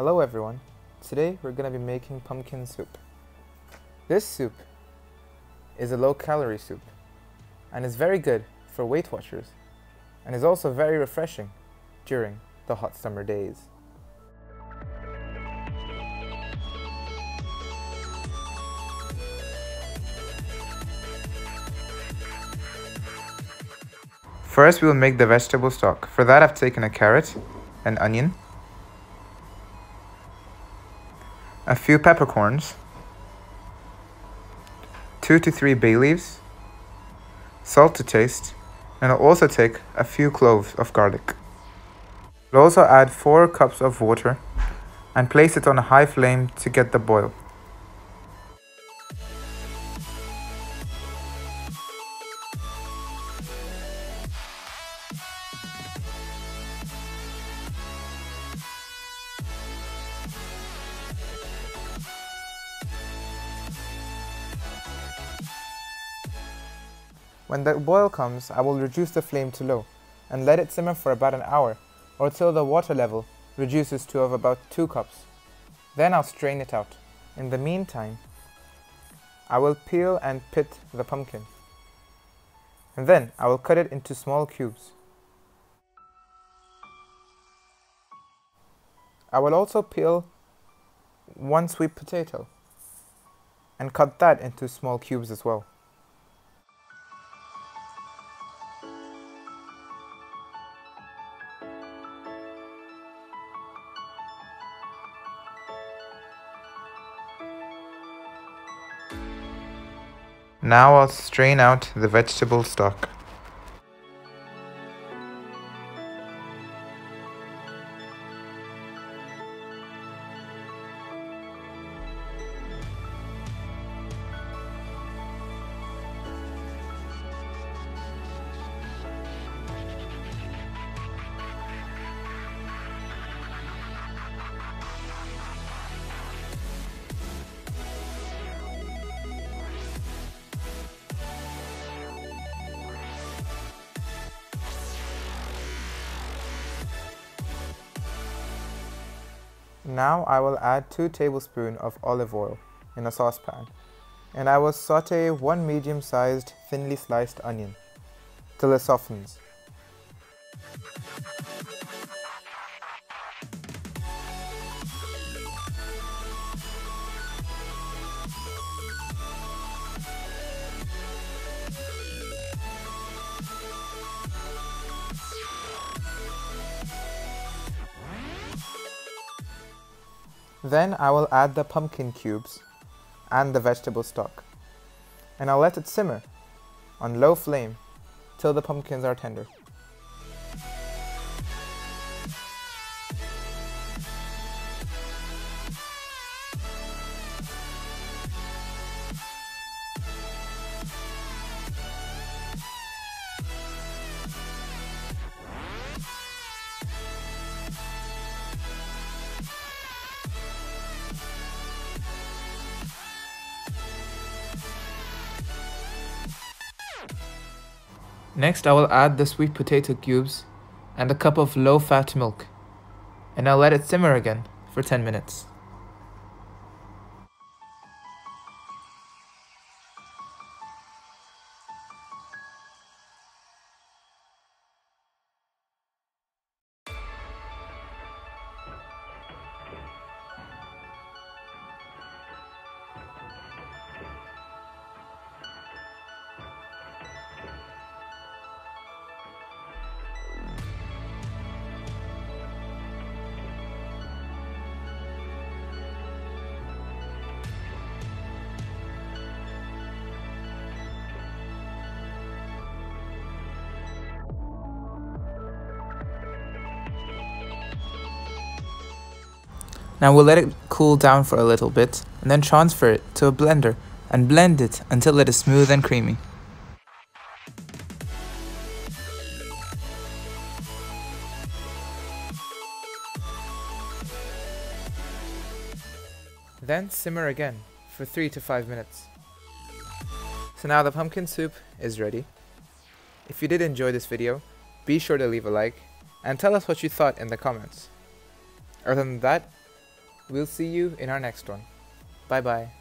Hello everyone, today we're going to be making pumpkin soup. This soup is a low-calorie soup and is very good for Weight Watchers and is also very refreshing during the hot summer days. First we will make the vegetable stock. For that I've taken a carrot, an onion, a few peppercorns, 2 to 3 bay leaves, salt to taste, and I'll also take a few cloves of garlic. I'll also add 4 cups of water and place it on a high flame to get the boil. When the boil comes, I will reduce the flame to low and let it simmer for about an hour or till the water level reduces to about 2 cups. Then I'll strain it out. In the meantime, I will peel and pit the pumpkin. And then I will cut it into small cubes. I will also peel 1 sweet potato and cut that into small cubes as well. Now I'll strain out the vegetable stock. Now I will add 2 tablespoons of olive oil in a saucepan, and I will saute 1 medium-sized thinly sliced onion till it softens. Then I will add the pumpkin cubes and the vegetable stock, and I'll let it simmer on low flame till the pumpkins are tender. Next I will add the sweet potato cubes and a cup of low-fat milk, and I'll let it simmer again for 10 minutes. Now we'll let it cool down for a little bit and then transfer it to a blender and blend it until it is smooth and creamy. Then simmer again for 3 to 5 minutes. So now the pumpkin soup is ready. If you did enjoy this video, be sure to leave a like and tell us what you thought in the comments. Other than that, We'll see you in our next one. Bye bye.